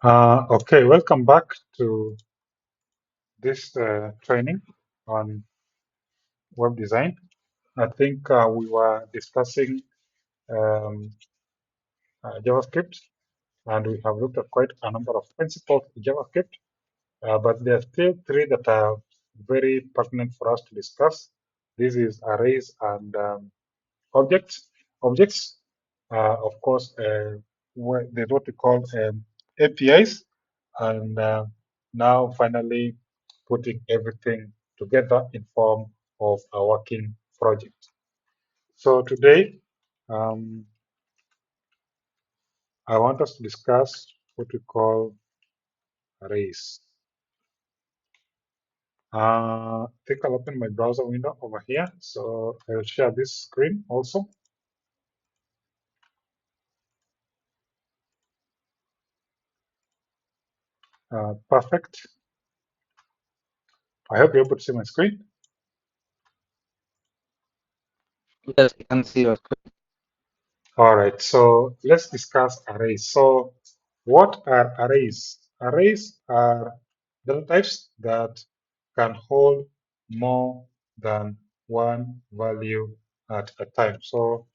Okay, welcome back to this training on web design. I think we were discussing um, JavaScript, and we have looked at quite a number of principles in JavaScript, but there are still three that are very pertinent for us to discuss. This is arrays and objects. Objects, of course, there's what we call APIs, and now finally putting everything together in form of a working project. So today, um, I want us to discuss what we call arrays. I think I'll open my browser window over here. So I'll share this screen also. Perfect. I hope you're able to see my screen. Yes, I can see your screen. All right, so let's discuss arrays. So what are arrays? Arrays are data types that can hold more than one value at a time. So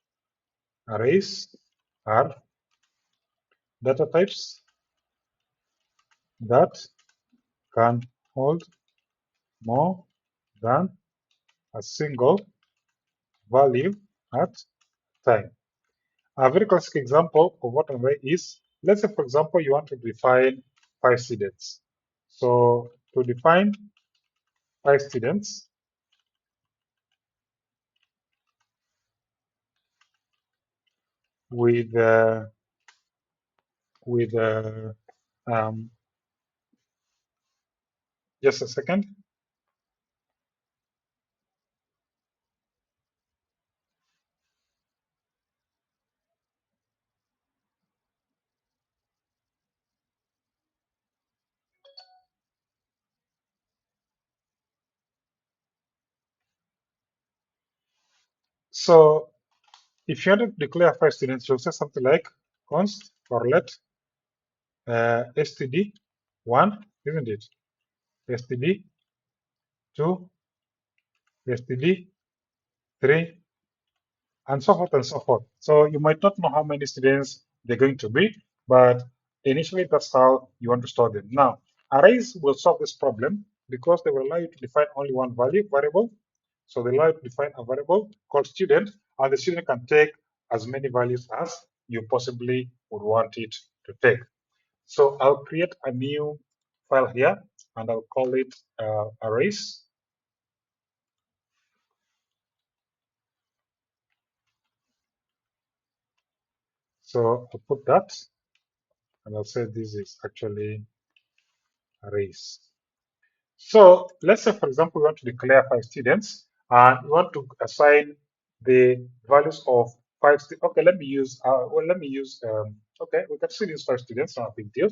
arrays are data types that can hold more than a single value at a time. A very classic example of what an array is, let's say, for example, you want to define 5 students. So to define 5 students, with with um, just a second. So if you want to declare 5 students, you'll say something like const or let std1, isn't it? std2, std3, and so forth and so forth. So you might not know how many students they're going to be, but initially that's how you want to store them. Now, arrays will solve this problem because they will allow you to define only one variable. So they allow you to define a variable called student, and the student can take as many values as you possibly would want it to take. So I'll create a new file here, and I'll call it arrays. So I'll put that, and I'll say this is actually arrays. So let's say, for example, we want to declare 5 students and we want to assign the values of okay, let me use, okay, we can still use 5 students, not a big deal.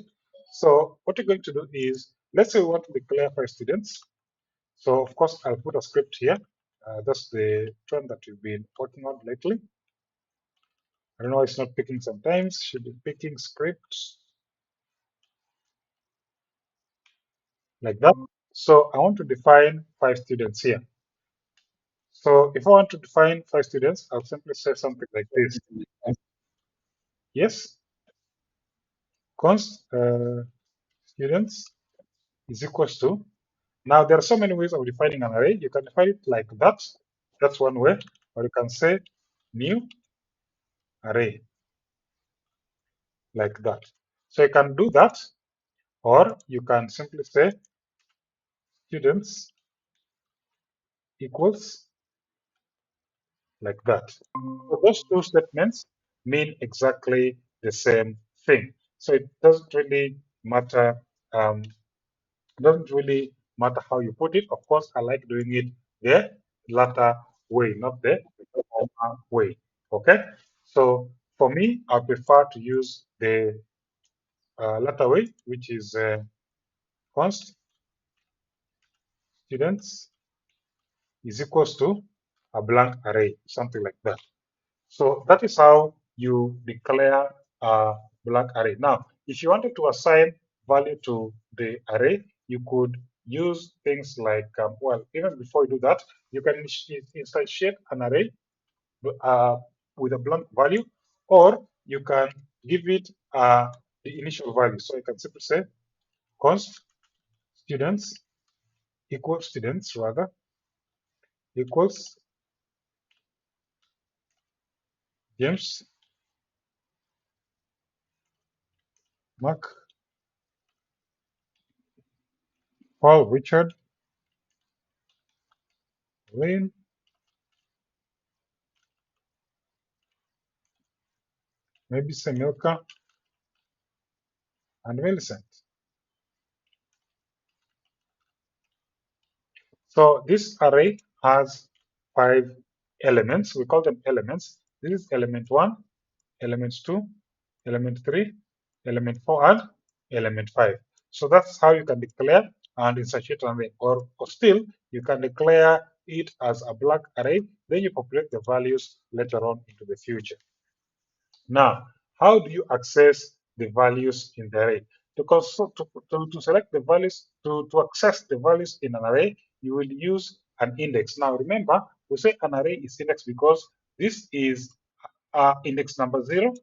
So what we're going to do is, let's say we want to declare 5 students. So of course, I'll put a script here. That's the trend that we've been working on lately. I don't know, it's not picking sometimes, should be picking scripts like that. So I want to define 5 students here. So if I want to define 5 students, I'll simply say something like this. Yes, const students is equals to. Now there are so many ways of defining an array. You can define it like that. That's one way. Or you can say new array like that. So you can do that, or you can simply say students equals like that. So those two statements mean exactly the same thing. So it doesn't really matter. Doesn't really matter how you put it. Of course, I like doing it the latter way, not the former way. Okay. So for me, I prefer to use the latter way, which is const students is equals to a blank array, something like that. So that is how you declare a blank array. Now, if you wanted to assign value to the array, you could use things like, well, even before you do that, you can instantiate an array uh, with a blank value, or you can give it the initial value. So you can simply say const students equals students rather equals James, Mark, Paul, Richard, Lynn, maybe Semilka, and Millicent. So this array has 5 elements. We call them elements. This is element 1, element 2, element 3, element 4, and element 5. So that's how you can declare and instantiate an array. Or still, you can declare it as a blank array, then you populate the values later on into the future. Now, how do you access the values in the array? To select the values, to access the values in an array, you will use an index. Now, remember, we say an array is indexed because this is index number 0,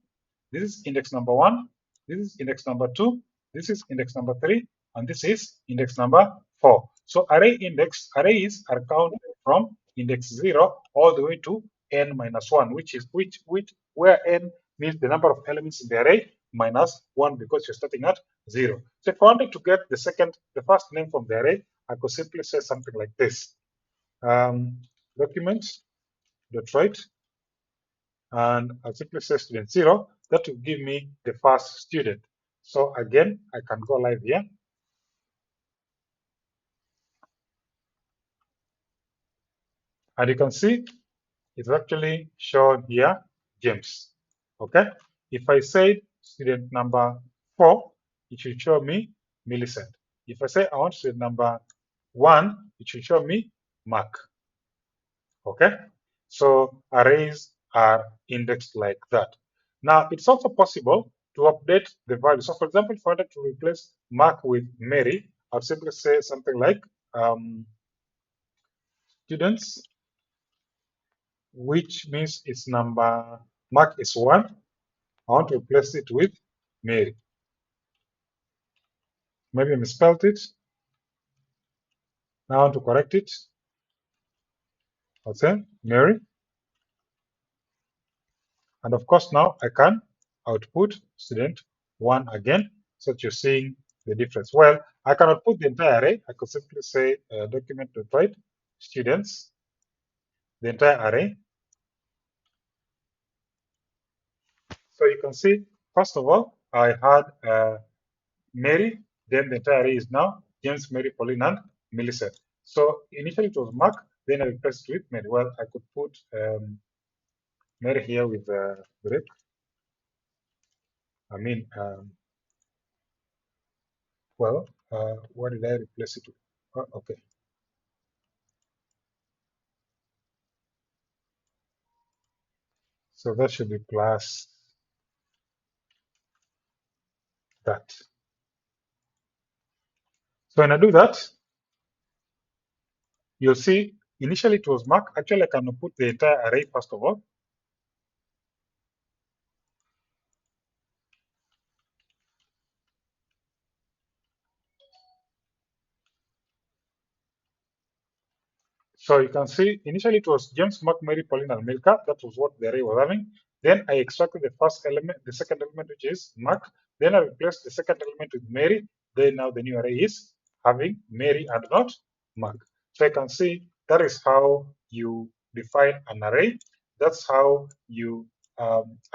this is index number 1, this is index number 2, this is index number 3, and this is index number 4. So arrays are counted from index 0 all the way to n minus 1, which where n means the number of elements in the array minus 1 because you're starting at 0. So if I wanted to get the first name from the array, I could simply say something like this. Document dot write, and I'll simply say student 0. That will give me the first student. So again, I can go live here. And you can see it's actually shown here, James. Okay. If I say student number 4, it should show me Millicent. If I say I want student number 1, it should show me Mark. Okay. So arrays are indexed like that. Now, it's also possible to update the value. So for example, if I wanted to replace Mark with Mary, I'll simply say something like students, which means it's number, Mark is 1. I want to replace it with Mary. Maybe I misspelled it. Now I want to correct it. I'll say Mary. And of course, now I can output student 1 again, so that you're seeing the difference. Well, I cannot put the entire array. I could simply say document.write students, the entire array. So you can see, first of all, I had Mary, then the entire array is now James, Mary, Pauline, and Millicent. So initially it was Mark, then I replaced it with Mary. Well, I could put Mary here with break. I mean, well, what did I replace it with? Oh, okay. So that should be plus that. So when I do that, you'll see initially it was Mark. Actually, I can put the entire array first of all. So you can see initially it was James, Mark, Mary, Pauline, and Milka. That was what the array was having. Then I extracted the first element, the second element, which is Mark. Then I replaced the second element with Mary. Then now the new array is having Mary and not Mark. So you can see that is how you define an array. That's how you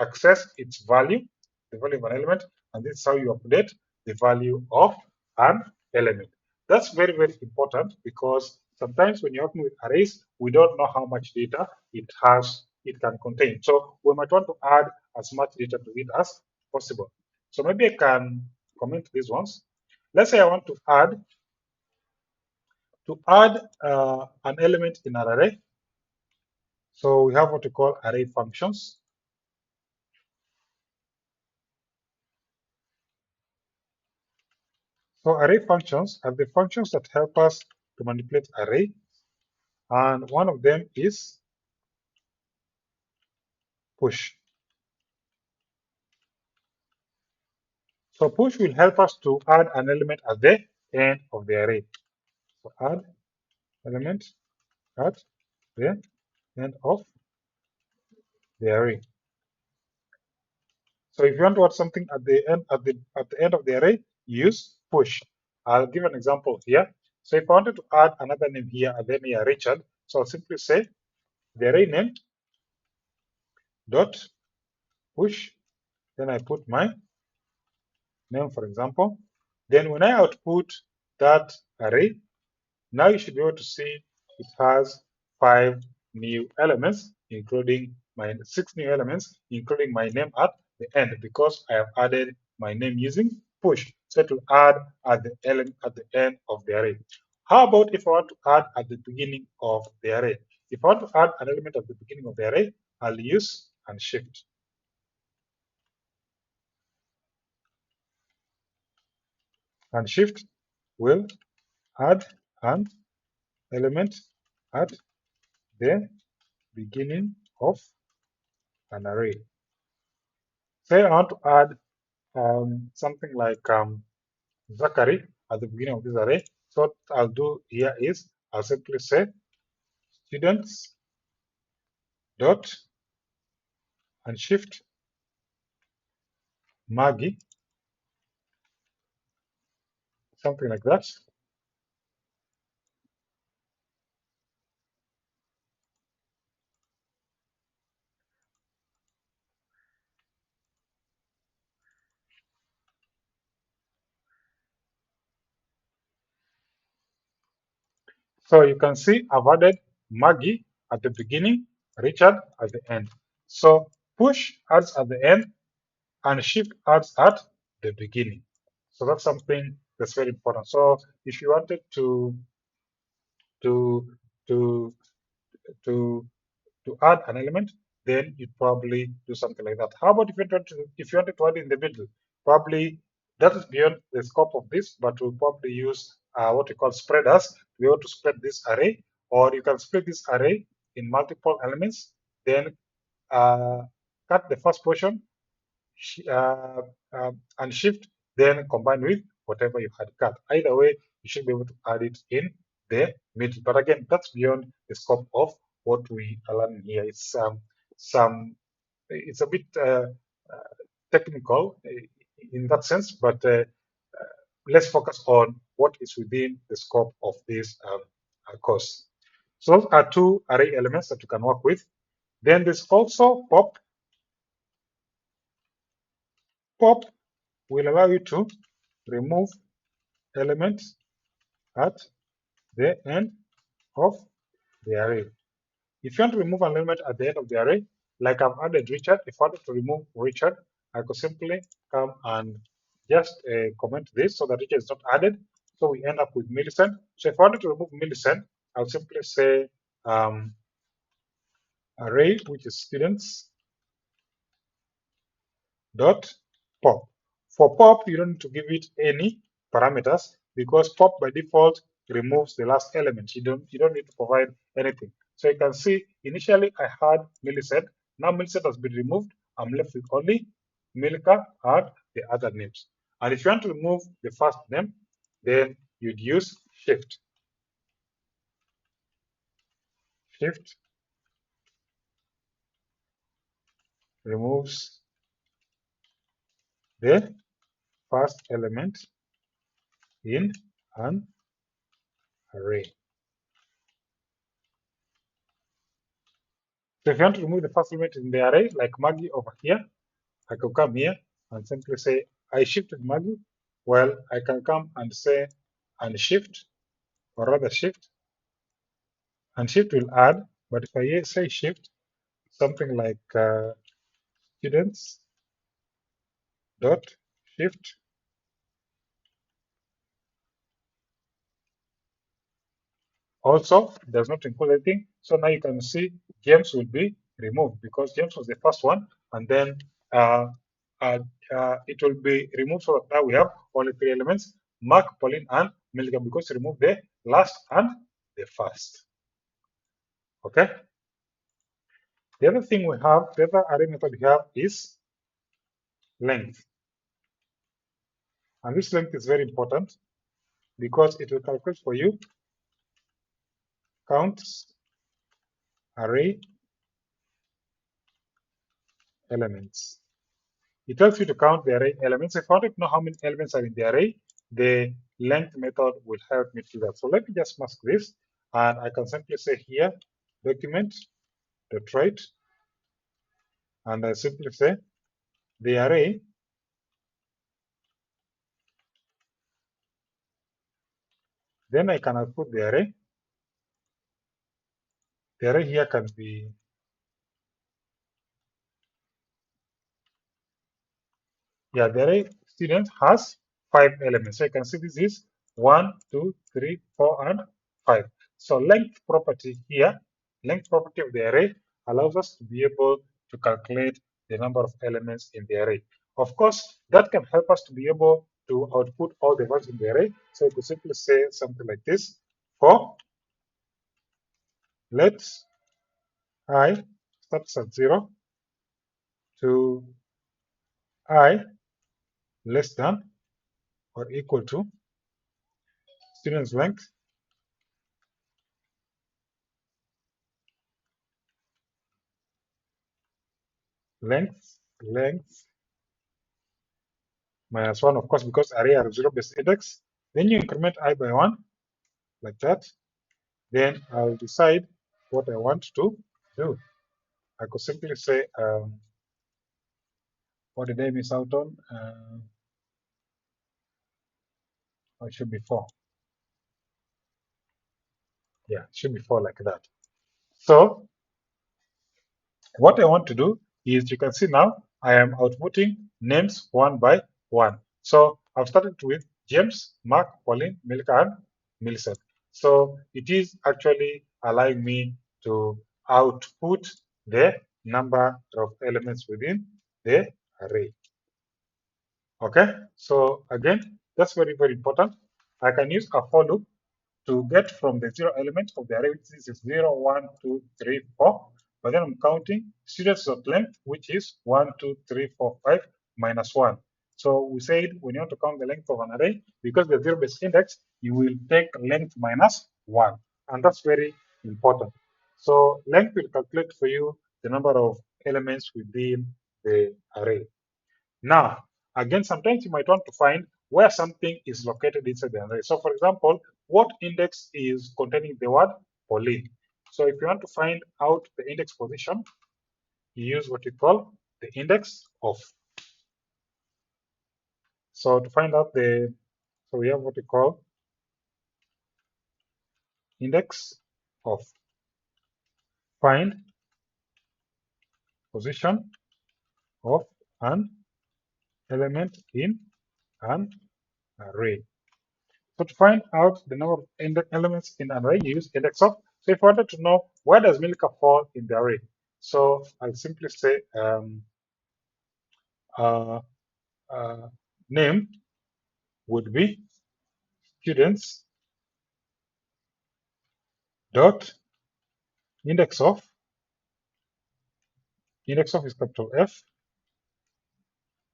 access its value, the value of an element, and this is how you update the value of an element. That's very, very important because sometimes when you're working with arrays, we don't know how much data it can contain. So we might want to add as much data to it as possible. So maybe I can comment these ones. Let's say I want to add an element in an array. So we have what we call array functions. So array functions are the functions that help us to manipulate array, and one of them is push. So push will help us to add an element at the end of the array. So add element at the end of the array. So if you want to add something at the end of the array, use push. I'll give an example here. So if I wanted to add another name here and then here Richard, so I'll simply say the array name dot push. Then I put my name, for example. Then when I output that array, now you should be able to see it has 6 new elements, including my name at the end, because I have added my name using push. So to add at the element at the end of the array. How about if I want to add at the beginning of the array? If I want to add an element at the beginning of the array, I'll use unshift. Unshift will add an element at the beginning of an array. Say I want to add something like Zachary at the beginning of this array. So what I'll do here is I'll simply say students dot unshift Maggie, something like that. So you can see I've added Maggie at the beginning, Richard at the end. So push adds at the end and shift adds at the beginning. So that's something that's very important. So if you wanted to to to to add an element, then you'd probably do something like that. How about if you wanted to add in the middle? Probably that is beyond the scope of this, but we'll probably use what we call spreaders to be able to spread this array, or you can split this array in multiple elements, then uh, cut the first portion uh, and shift, then combine with whatever you had cut. Either way, you should be able to add it in the middle. But again, that's beyond the scope of what we are learning here. It's a bit technical in that sense, but let's focus on what is within the scope of this course. So those are two array elements that you can work with. Then there's also pop. Pop will allow you to remove elements at the end of the array. If you want to remove an element at the end of the array, like I've added Richard, if I wanted to remove Richard, I could simply come and just comment this so that Richard is not added. So we end up with Millicent. So if I wanted to remove Millicent, I'll simply say array, which is students dot pop. For pop, you don't need to give it any parameters because pop by default removes the last element. You don't need to provide anything. So you can see initially I had Millicent. Now Millicent has been removed. I'm left with only Milka and the other names. And if you want to remove the first name, then you'd use shift. Shift removes the first element in an array. So if you want to remove the first element in the array, like Maggie over here, I can come here and simply say I shifted Maggie. Well, I can come and say unshift, or rather shift, and shift will add. But if I say shift, something like students dot shift, also does not include anything. So now you can see James will be removed because James was the first one, and then uh, it will be removed so that now we have only 3 elements. Mark, Pauline, and Milka, because you remove the last and the first. Okay. The other thing we have, the other array method we have is length. And this length is very important because it will calculate for you counts array elements. It tells you to count the array elements. If I want to know how many elements are in the array, the length method will help me do that. So let me just mask this, and I can simply say here, document dot write, and I simply say the array. Then I can output the array. The array here can be, yeah, the array student has 5 elements. So you can see this is 1, 2, 3, 4, and 5. So length property here, length property of the array allows us to be able to calculate the number of elements in the array. Of course, that can help us to be able to output all the values in the array. So you could simply say something like this: for let I starts at 0 to I less than or equal to student's length minus 1, of course, because array are 0 based index. Then you increment I by 1 like that. Then I'll decide what I want to do. I could simply say, what did I miss out on? It should be 4. Yeah, it should be 4 like that. So what I want to do is, you can see now I am outputting names one by one. So I've started with James, Mark, Pauline, Milka, and Millicent. So it is actually allowing me to output the number of elements within the array. Okay, so again, that's very, very important. I can use a for loop to get from the 0 element of the array, which is 0, 1, 2, 3, 4. But then I'm counting students of length, which is 1, 2, 3, 4, 5 minus 1. So we said when you want to count the length of an array, because the 0 based index, you will take length minus 1. And that's very important. So length will calculate for you the number of elements within the array. Now, again, sometimes you might want to find where something is located inside the array. So for example, what index is containing the word Pauline? So if you want to find out the index position, you use what we call the index of. So to find out so we have what we call index of. Find position of an element in an array. So to find out the number of elements in an array, you use indexOf. So if I wanted to know where does Milka fall in the array, so I'll simply say uh, uh, name would be students dot indexOf. IndexOf is capital F.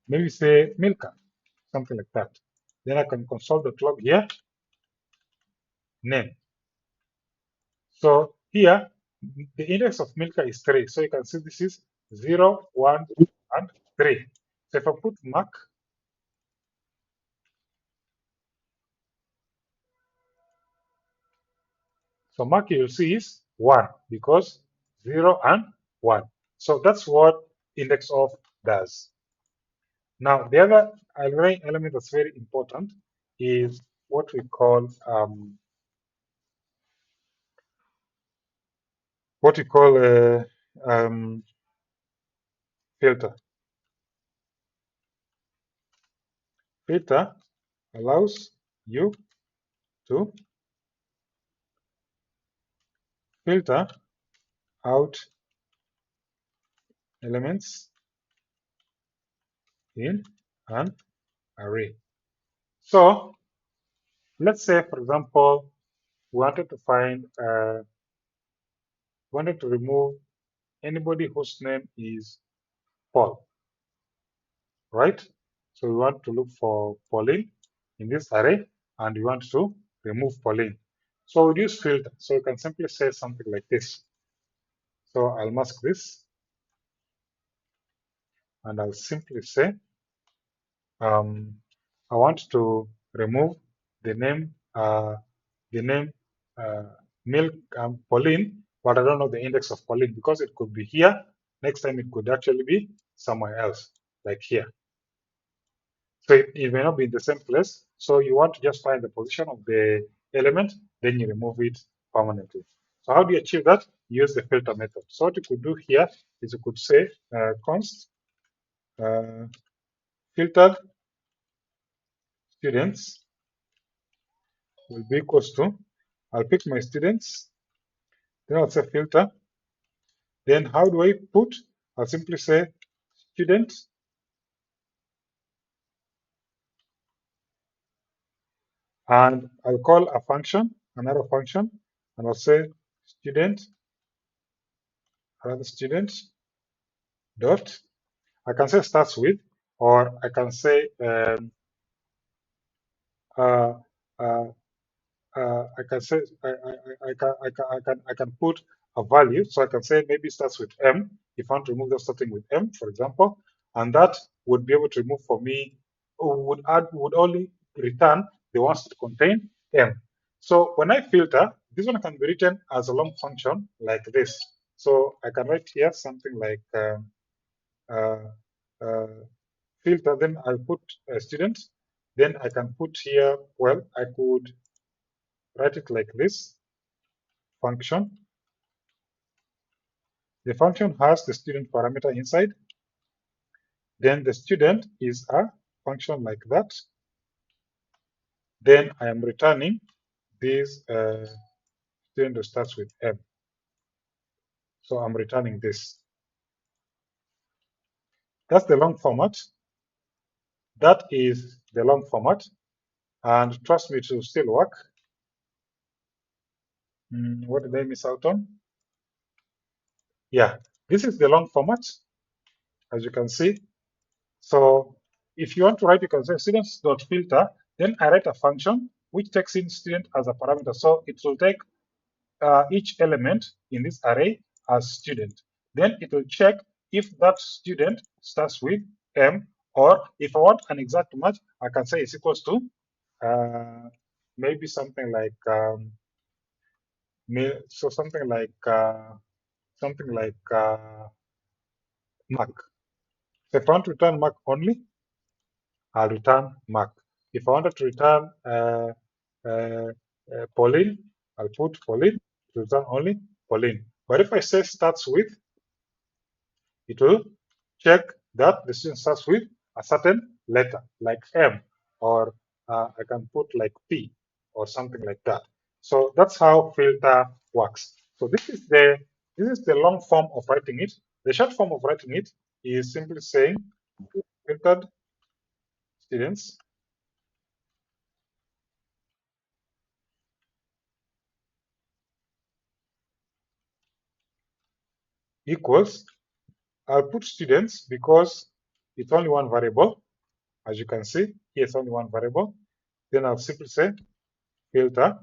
Maybe say Milka, something like that. Then I can console.log here, name. So here, the index of Milka is 3. So you can see this is 0, 1, and 3. So if I put mark, so mark you'll see is 1 because 0 and 1. So that's what indexOf does. Now, the other array element that's very important is what we call filter. Filter allows you to filter out elements in an array. So Let's say, for example, we wanted to wanted to remove anybody whose name is Paul, right? So we want to look for Pauline in this array, and we want to remove Pauline. So we use filter. So you can simply say something like this. So I'll mask this, and I'll simply say, I want to remove the name, the name uh, Milk Pauline, but I don't know the index of Pauline because it could be here. Next time it could actually be somewhere else, like here. So it may not be in the same place. So you want to just find the position of the element, then you remove it permanently. So how do you achieve that? Use the filter method. So what you could do here is you could say const filtered students will be equals to, I'll pick my students, then I'll say filter. Then how do I put? I'll simply say student, and I'll call a function, another function, and I'll say student, another student dot. I can say starts with, or I can say uh, uh, I can say I can put a value. So I can say maybe starts with M. If I want to remove them starting with M, for example, and that would be able to remove for me, would only return the ones that contain M. So when I filter, this one can be written as a long function like this. So I can write here something like uh, uh, filter, then I'll put a student, then I can put here, well, I could write it like this function. The function has the student parameter inside. Then the student is a function like that. Then I am returning this student that starts with M. So I'm returning this. That's the long format. That is the long format. And trust me, it will still work. What did I miss out on? Yeah, this is the long format, as you can see. So if you want to write, you can say students.filter, then I write a function which takes in student as a parameter. So it will take each element in this array as student. Then it will check if that student starts with M, or if I want an exact match, I can say it's equals to maybe something like so something like Mark. So if I want to return Mark only, I'll return Mark. If I wanted to return Pauline, I'll put Pauline to return only Pauline. But if I say starts with, it will check that the student starts with a certain letter, like M, or I can put like P, or something like that. So that's how filter works. So this is the long form of writing it. The short form of writing it is simply saying filtered students equals, I'll put students because it's only one variable. As you can see, here's only one variable. Then I'll simply say filter.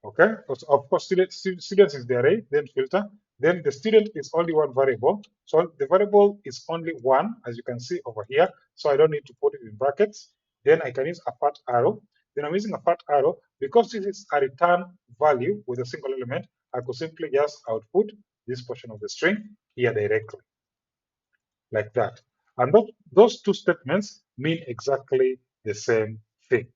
Okay. Of course, students is the array, then filter. Then the student is only one variable. So the variable is only one, as you can see over here. So I don't need to put it in brackets. Then I can use a fat arrow. Then I'm using a fat arrow because this is a return value with a single element. I could simply just output this portion of the string here directly, like that. And those two statements mean exactly the same thing.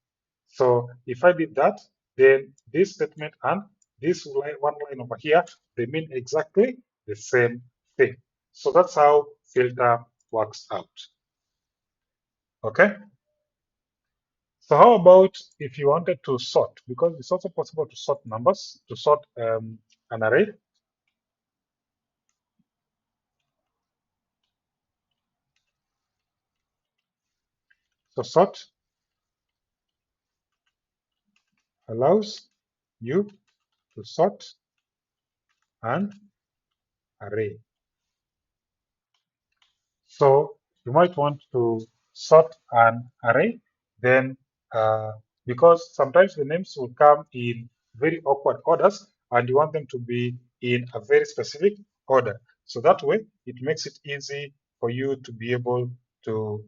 So if I did that, then this statement and this one line over here, they mean exactly the same thing. So that's how filter works out. Okay. So how about if you wanted to sort? Because it's also possible to sort numbers, to sort an array. So sort, allows you to sort an array. So you might want to sort an array, then because sometimes the names will come in very awkward orders and you want them to be in a very specific order. So that way it makes it easy for you to be able to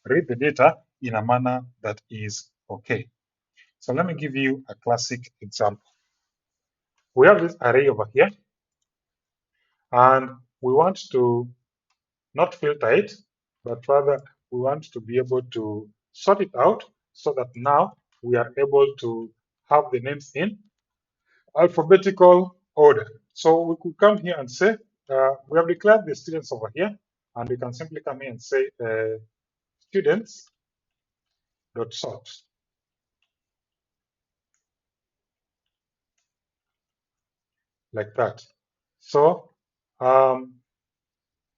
read the data in a manner that is okay. So let me give you a classic example. We have this array over here, and we want to not filter it, but rather we want to be able to sort it out so that now we are able to have the names in alphabetical order. So we could come here and say, we have declared the students over here, and we can simply come here and say students dot sort, like that. So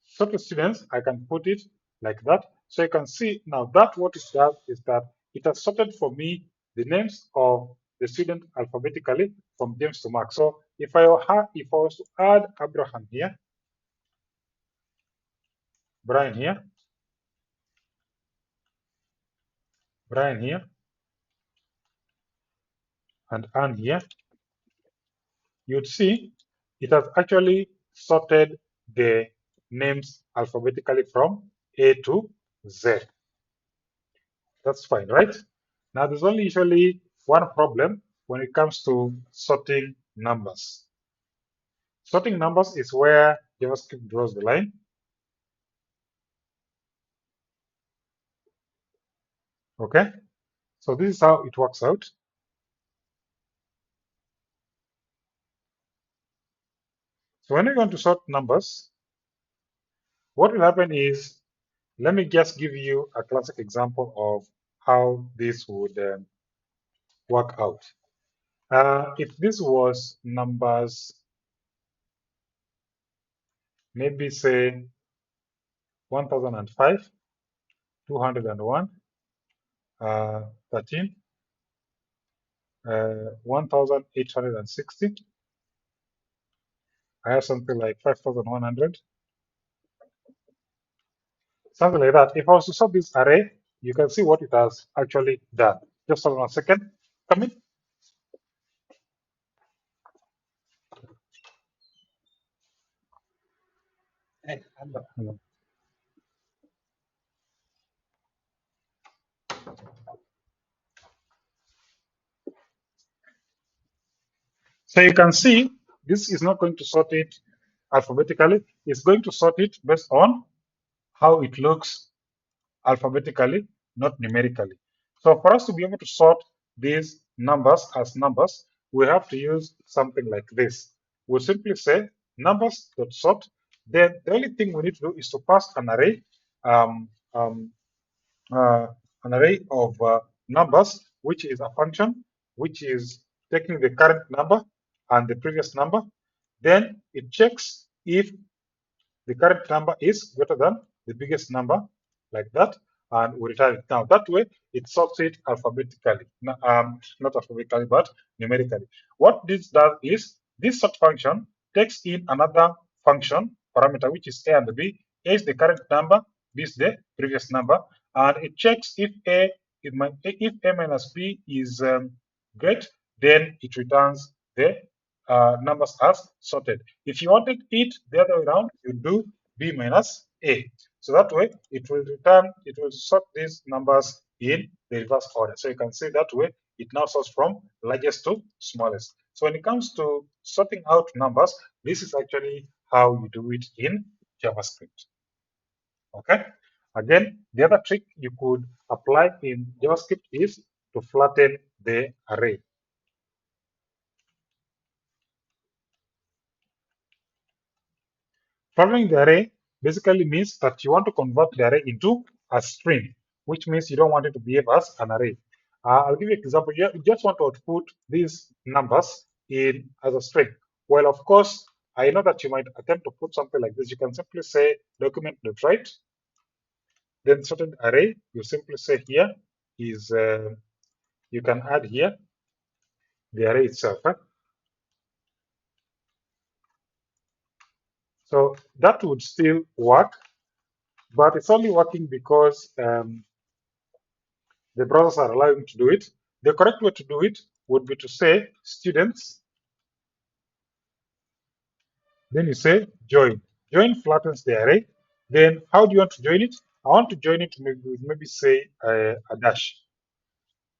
sort of students, I can put it like that. So you can see now that what it does is that it has sorted for me the names of the student alphabetically from James to Mark. So if I was to add Abraham here, Brian here, Brian here, and Anne here, you'd see it has actually sorted the names alphabetically from A to Z. That's fine, right? Now, there's only usually one problem when it comes to sorting numbers. Sorting numbers is where JavaScript draws the line. Okay, so this is how it works out. So when you're going to sort numbers, what will happen is, let me just give you a classic example of how this would work out. If this was numbers, maybe say 1005, 201, 13, 1860, I have something like 5100, something like that. If I was to sort this array, you can see what it has actually done. Just hold on a second. Come in. Hello. So you can see this is not going to sort it alphabetically. It's going to sort it based on how it looks alphabetically, not numerically. So for us to be able to sort these numbers as numbers, we have to use something like this. We'll simply say numbers.sort. Then the only thing we need to do is to pass um, um, an array of numbers, which is a function, which is taking the current number and the previous number. Then it checks if the current number is greater than the biggest number, like that, and we return it. Now, that way, it sorts it alphabetically, not alphabetically, but numerically. What this does is, this sort function takes in another function parameter, which is A and B. A is the current number, B is the previous number, and it checks if if A minus B is great, then it returns the numbers as sorted. If you wanted it the other way around, you do B minus A. So that way it will sort these numbers in the reverse order. So you can see that way it now sorts from largest to smallest. So when it comes to sorting out numbers, this is actually how you do it in JavaScript. Okay. Again, the other trick you could apply in JavaScript is to flatten the array. Flattening the array basically means that you want to convert the array into a string, which means you don't want it to behave as an array. I'll give you an example. You just want to output these numbers in as a string. Well, of course, I know that you might attempt to put something like this. You can simply say document.write, Then sorted array, you simply say here is, you can add here the array itself. So that would still work, but it's only working because the browsers are allowing to do it. The correct way to do it would be to say students, then you say join. Join flattens the array. Then how do you want to join it? I want to join it maybe say a dash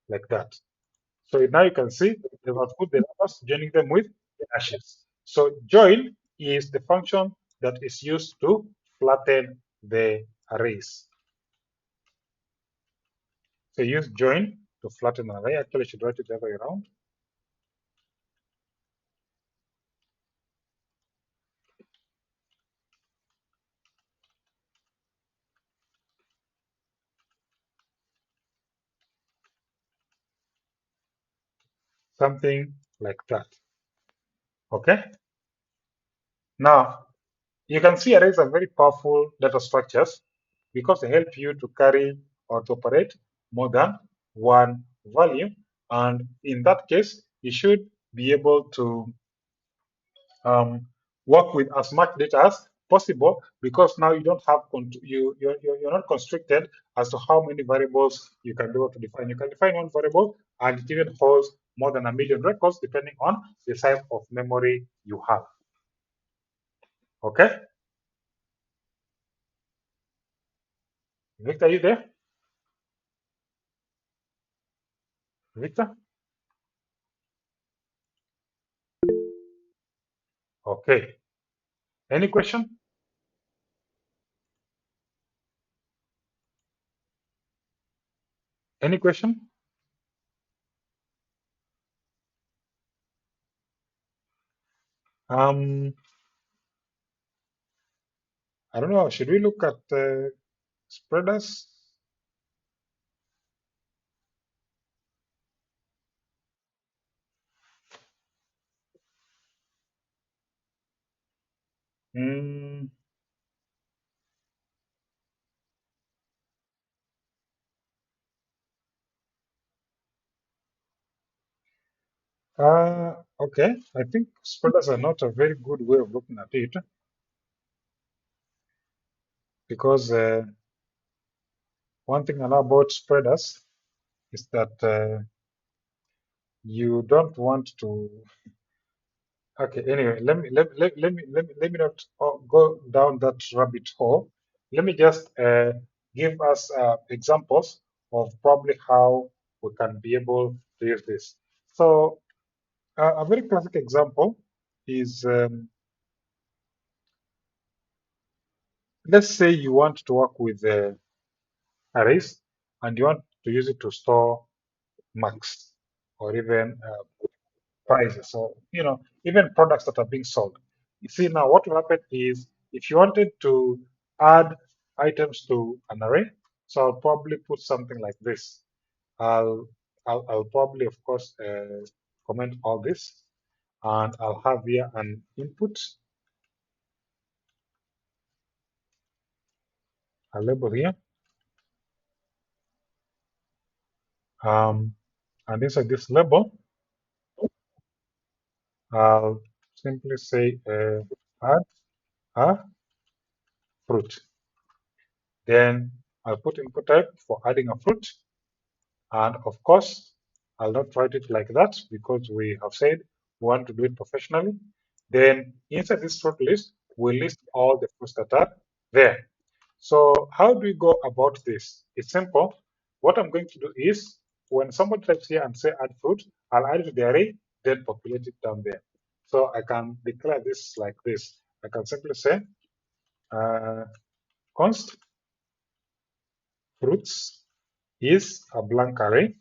like that. So now you can see they've put the numbers, joining them with dashes. So join is the function that is used to flatten the arrays. So use join to flatten an array. Actually, I should write it the other way around. Something like that. Okay. Now you can see arrays are very powerful data structures because they help you to carry or to operate more than one value. And in that case, you should be able to work with as much data as possible because now you don't have you're not constricted as to how many variables you can be able to define. You can define one variable and it even holds more than 1,000,000 records depending on the size of memory you have. Okay, Victor, are you there? Victor? Okay. Any question? Any question? Um, I don't know. Should we look at spreaders? Mm, okay. I think spreaders are not a very good way of looking at it because one thing I know about spreaders is that you don't want to. Okay, anyway, let me not go down that rabbit hole. Let me just give us examples of probably how we can be able to use this. So a very classic example is let's say you want to work with arrays and you want to use it to store marks or even prices. So, even products that are being sold. You see, now what will happen is if you wanted to add items to an array, so I'll probably put something like this. I'll, I'll probably, of course, comment all this, and I'll have here an input, a label here, and inside this label, I'll simply say add a fruit. Then I'll put input type for adding a fruit. And of course, I'll not write it like that because we have said we want to do it professionally. Then inside this fruit list, we list all the fruits that are there. So how do we go about this? It's simple. What I'm going to do is when somebody types here and say add fruit, I'll add it to the array, then populate it down there. So I can declare this like this. I can simply say const fruits is a blank array.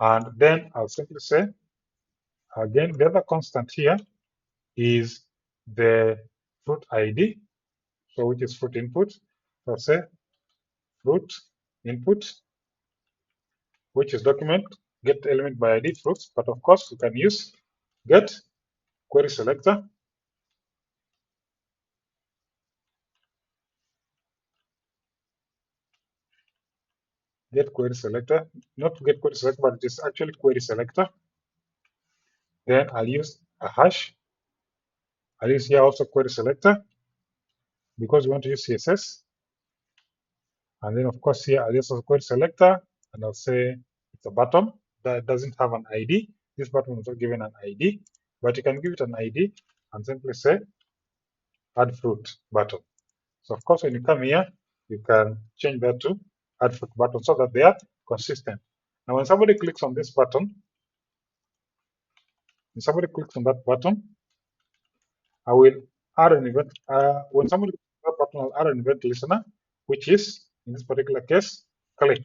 And then I'll simply say, again, the other constant here is the fruit ID, so which is fruit input. So say fruit input, which is document get element by ID fruits, but of course you can use get query selector. get query selector, not get query selector, but it is actually query selector. Then I'll use a hash. I'll use here also query selector because we want to use CSS. And then of course here I'll use a query selector and I'll say it's a button that doesn't have an ID. This button is not given an ID, but you can give it an ID and simply say add fruit button. So of course when you come here, you can change that to add fruit button so that they are consistent. Now when somebody clicks on this button, when somebody clicks on that button, I will add an event. When somebody clicks on that button, I'll add an event listener, which is in this particular case, click.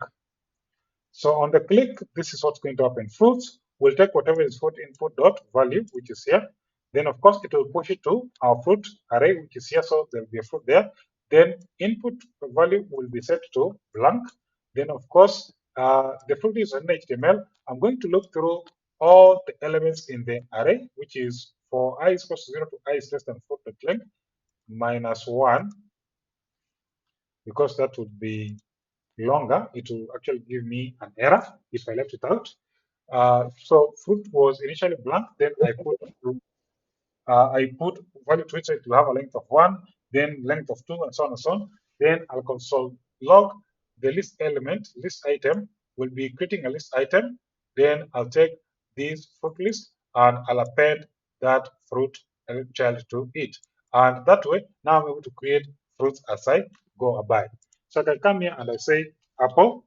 So on the click, this is what's going to happen. Fruits will take whatever is fruit input dot value, which is here. Then of course it will push it to our fruit array, which is here. So there will be a fruit there. Then input value will be set to blank. Then of course the fruit is in HTML. I'm going to look through all the elements in the array, which is for I is equal to 0 to I is less than fruit.length minus 1, because that would be longer. It will actually give me an error if I left it out. So fruit was initially blank, then I put value to it, so it will have a length of 1, then length of 2, and so on and so on. Then I'll console log the list element, list item will be creating a list item. Then I'll take this fruit list and I'll append that fruit child to it. And that way, now I'm able to create fruits as I go by. So I can come here and I say apple,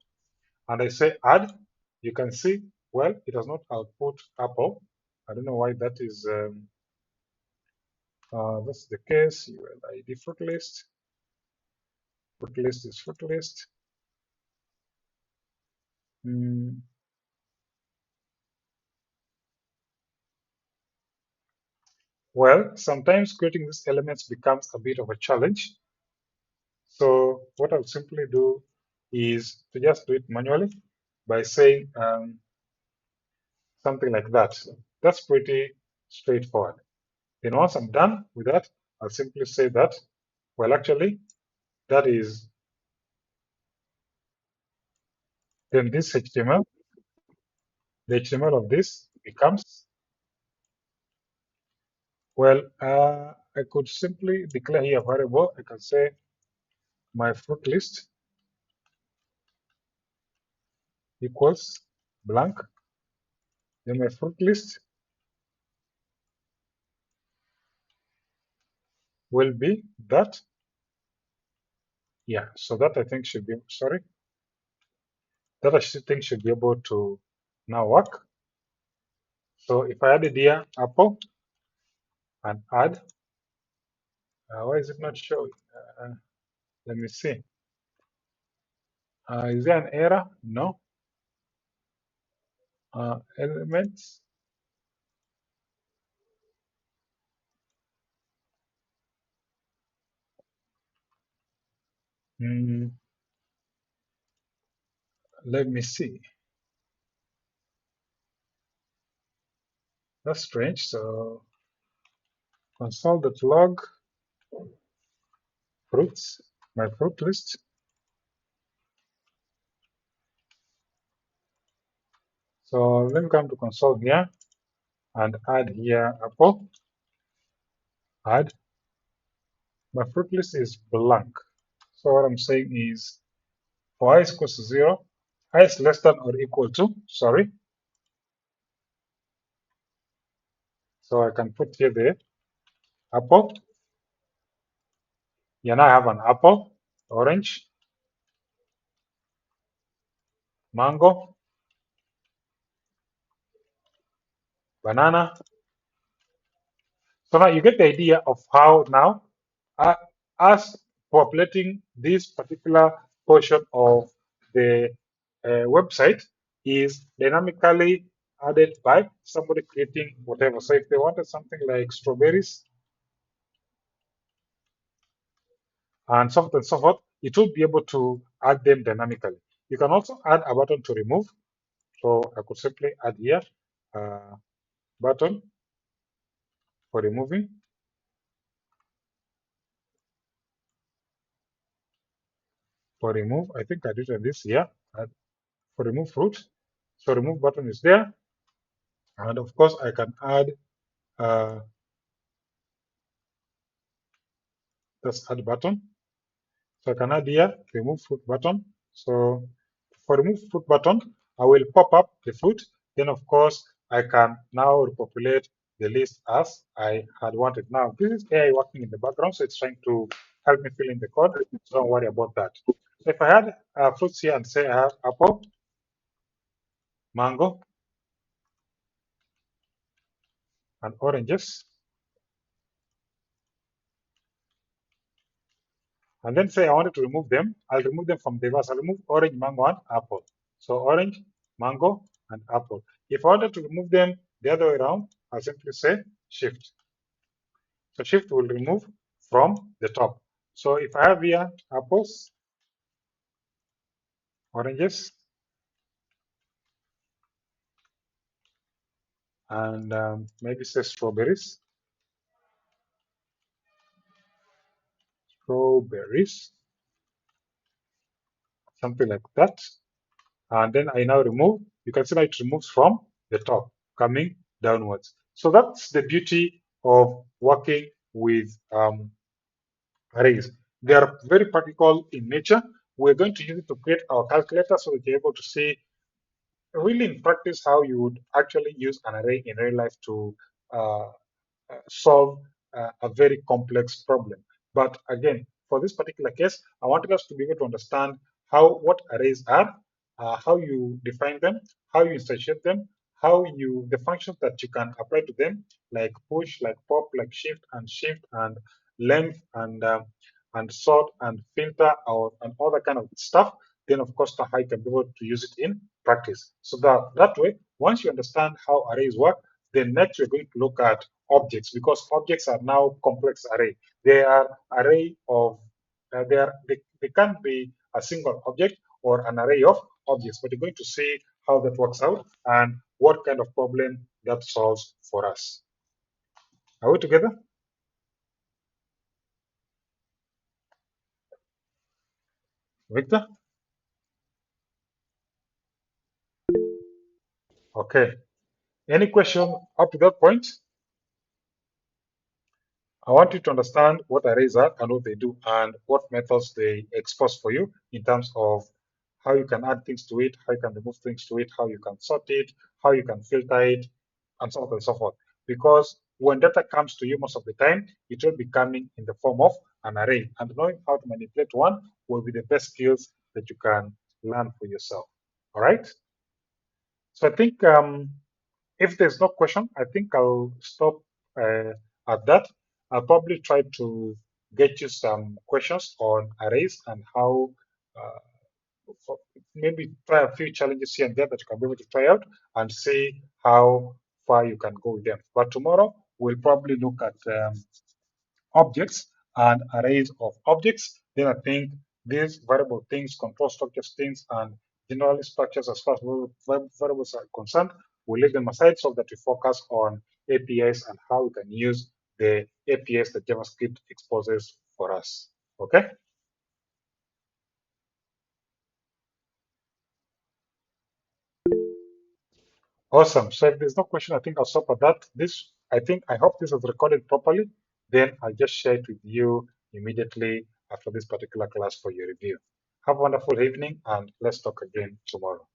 and I say add. You can see, well, it does not output apple. I don't know why that is. That's the case. ULID fruit list. Fruit list is fruit list. Well, sometimes creating these elements becomes a bit of a challenge. So what I'll simply do is to just do it manually by saying something like that. That's pretty straightforward. Then once I'm done with that, I'll simply say that, well, actually, that is, then this HTML, the HTML of this becomes, well, I could simply declare here a variable. I can say my fruit list equals blank. Then my fruit list will be that. Yeah, so that I think should be, sorry, that I think should be able to now work. So if I added here apple and add, why is it not showing? Let me see. Is there an error? No. Elements. Let me see. That's strange. So console.log fruits, my fruit list. So let me come to console here and add here apple. Add. My fruit list is blank. So what I'm saying is for I is equal to 0, I is less than or equal to, sorry. So I can put here the apple. Here now I have an apple, orange, mango, banana. So now you get the idea of how now, us populating this particular portion of the website is dynamically added by somebody creating whatever. So if they wanted something like strawberries and so forth and so forth, it will be able to add them dynamically. You can also add a button to remove. So I could simply add here a button for removing. For remove, I think I did this here. for remove fruit. So remove button is there. And of course, I can add, let's add button. So I can add here remove fruit button. So for remove fruit button, I will pop up the fruit. Then of course I can now repopulate the list as I had wanted. Now this is AI working in the background, so it's trying to help me fill in the code. So don't worry about that. So if I had fruits here and say I have apple, mango, and oranges, and then say I wanted to remove them, I'll remove them from the verse. I'll remove orange, mango, and apple. So orange, mango, and apple. If I wanted to remove them the other way around, I'll simply say shift. So shift will remove from the top. So if I have here apples, oranges, and maybe say strawberries, something like that. And then I now remove, you can see that it removes from the top, coming downwards. So that's the beauty of working with arrays. They are very practical in nature. We're going to use it to create our calculator so that you're able to see really in practice how you would actually use an array in real life to uh, solve a very complex problem. But again, for this particular case, I wanted us to be able to understand what arrays are, how you define them, how you instantiate them, the functions that you can apply to them, like push, like pop, like shift and length and sort and filter or and all that kind of stuff. Then of course how you can be able to use it in practice. So that way, once you understand how arrays work, then next we're going to look at objects, because objects are now complex array. They are array of they can't be a single object or an array of objects, but you're going to see how that works out and what kind of problem that solves for us. Are we together? Victor? Okay. Any question up to that point? I want you to understand what arrays are and what they do and what methods they expose for you in terms of how you can add things to it, how you can remove things to it, how you can sort it, how you can filter it, and so on and so forth. Because when data comes to you most of the time, it will be coming in the form of an array. And knowing how to manipulate one will be the best skills that you can learn for yourself. All right? So I think if there's no question, I think I'll stop uh, at that. I'll probably try to get you some questions on arrays and how maybe try a few challenges here and there that you can be able to try out and see how far you can go with them. But tomorrow we'll probably look at objects and arrays of objects. Then I think these variable things, control structures things, and generally structures as far as variables are concerned, we'll leave them aside so that we focus on APIs and how we can use the APIs that JavaScript exposes for us. Okay? Awesome. So if there's no question, I think I'll stop at that. I hope this was recorded properly. Then I'll just share it with you immediately after this particular class for your review. Have a wonderful evening and let's talk again tomorrow.